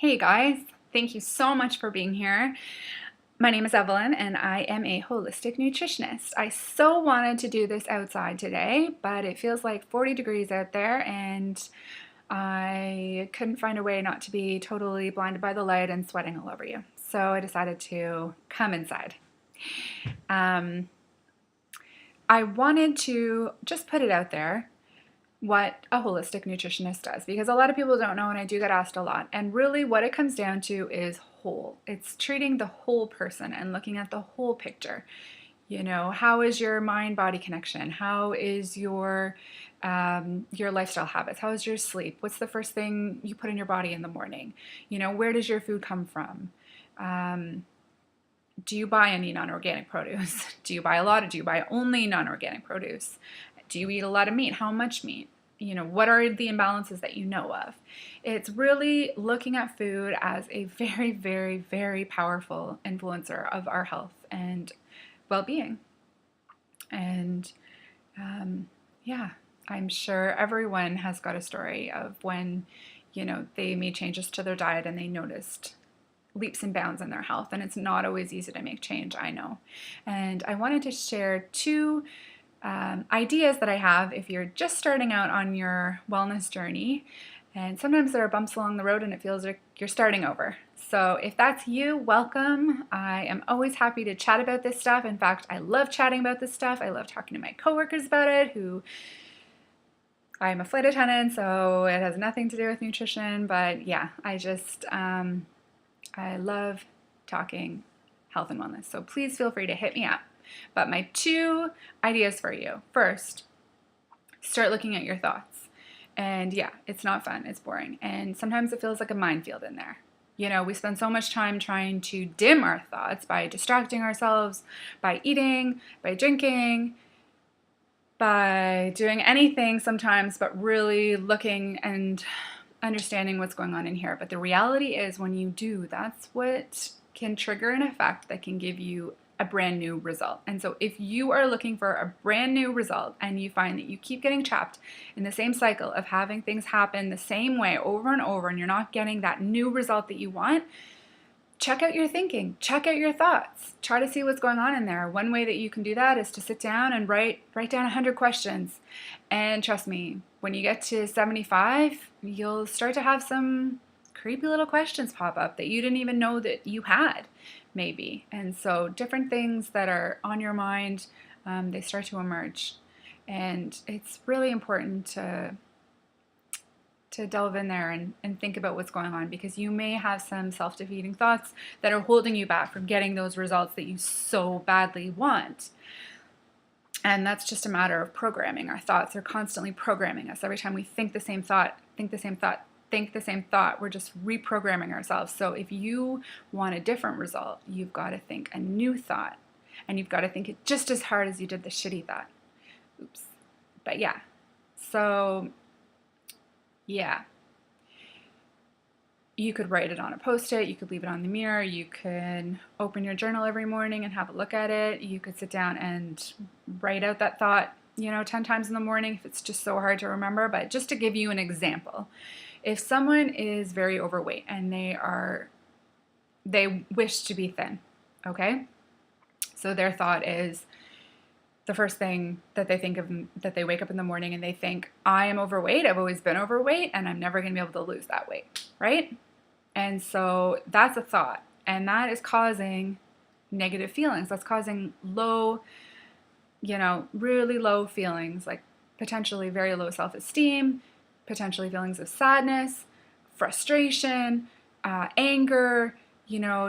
Hey guys, thank you so much for being here. My name is Evelyn and I am a holistic nutritionist. I so wanted to do this outside today, but it feels like 40 degrees out there and I couldn't find a way not to be totally blinded by the light and sweating all over you. So I decided to come inside. I wanted to just put it out there what a holistic nutritionist does, because a lot of people don't know, and I do get asked a lot. And really what it comes down to is whole. It's treating the whole person and looking at the whole picture. You know, how is your mind-body connection? How is your lifestyle habits? How is your sleep? What's the first thing you put in your body in the morning? You know, where does your food come from? Do you buy any non-organic produce? Do you buy a lot, or do you buy only non-organic produce? Do you eat a lot of meat? How much meat? You know, what are the imbalances that you know of? It's really looking at food as a very, very, very powerful influencer of our health and well-being. And yeah, I'm sure everyone has got a story of when, you know, they made changes to their diet and they noticed leaps and bounds in their health. And it's not always easy to make change, I know. And I wanted to share two ideas that I have if you're just starting out on your wellness journey. And sometimes there are bumps along the road and it feels like you're starting over. So if that's you, welcome. I am always happy to chat about this stuff. In fact, I love chatting about this stuff. I love talking to my coworkers about it, who I'm a flight attendant, so it has nothing to do with nutrition. But yeah, I love talking health and wellness. So please feel free to hit me up. But my two ideas for you. First, start looking at your thoughts. And yeah, it's not fun, it's boring. And sometimes it feels like a minefield in there. You know, we spend so much time trying to dim our thoughts by distracting ourselves, by eating, by drinking, by doing anything sometimes, but really looking and understanding what's going on in here. But the reality is, when you do, that's what can trigger an effect that can give you a brand new result. And so if you are looking for a brand new result and you find that you keep getting trapped in the same cycle of having things happen the same way over and over, and you're not getting that new result that you want, check out your thinking, check out your thoughts, try to see what's going on in there. One way that you can do that is to sit down and write down 100 questions. And trust me, when you get to 75, you'll start to have some creepy little questions pop up that you didn't even know that you had, maybe. And so different things that are on your mind, they start to emerge. And it's really important to delve in there and think about what's going on, because you may have some self-defeating thoughts that are holding you back from getting those results that you so badly want. And that's just a matter of programming. Our thoughts are constantly programming us. Every time we think the same thought, think the same thought, we're just reprogramming ourselves. So if you want a different result, you've got to think a new thought, and you've got to think it just as hard as you did the shitty thought. Oops. But yeah, so yeah. You could write it on a post-it, you could leave it on the mirror, you could open your journal every morning and have a look at it, you could sit down and write out that thought, 10 times in the morning if it's just so hard to remember. But just to give you an example, if someone is very overweight and they wish to be thin, okay? So their thought is, the first thing that they think of, that they wake up in the morning and they think, I am overweight, I've always been overweight, and I'm never going to be able to lose that weight, right? And so that's a thought, and that is causing negative feelings. That's causing low, really low feelings, like potentially very low self-esteem, potentially feelings of sadness, frustration, anger,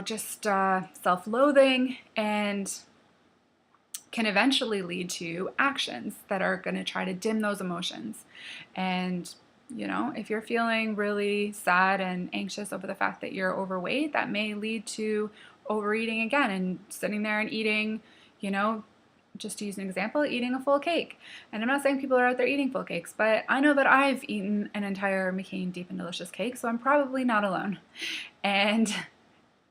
just self-loathing, and can eventually lead to actions that are going to try to dim those emotions. And, if you're feeling really sad and anxious over the fact that you're overweight, that may lead to overeating again and sitting there and eating, just to use an example, eating a full cake. And I'm not saying people are out there eating full cakes, but I know that I've eaten an entire McCain Deep and Delicious cake, so I'm probably not alone. And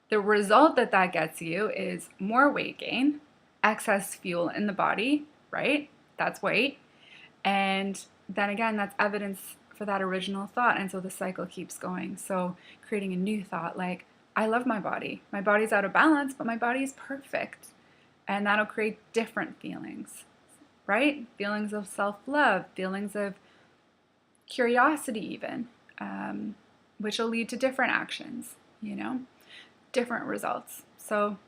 the result that gets you is more weight gain, excess fuel in the body, right? That's weight. And then again, that's evidence for that original thought, and so the cycle keeps going. So creating a new thought like, I love my body. My body's out of balance, but my body is perfect. And that'll create different feelings, right? Feelings of self-love, feelings of curiosity even, which will lead to different actions, different results. So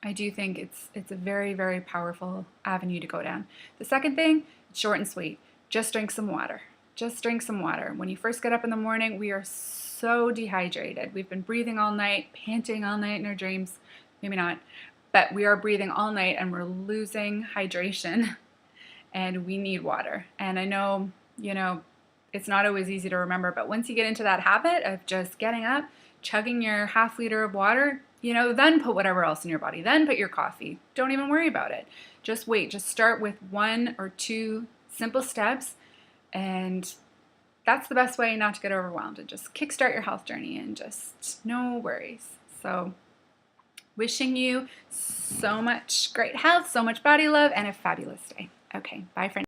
I do think it's a very, very powerful avenue to go down. The second thing, short and sweet. Just drink some water. Just drink some water. When you first get up in the morning, we are so dehydrated. We've been breathing all night, panting all night in our dreams. Maybe not, but we are breathing all night and we're losing hydration and we need water. And I know, it's not always easy to remember, but once you get into that habit of just getting up, chugging your half liter of water, then put whatever else in your body. Then put your coffee. Don't even worry about it. Just wait. Just start with 1 or 2 simple steps, and that's the best way not to get overwhelmed and just kickstart your health journey and just no worries. So wishing you so much great health, so much body love, and a fabulous day. Okay, bye for now.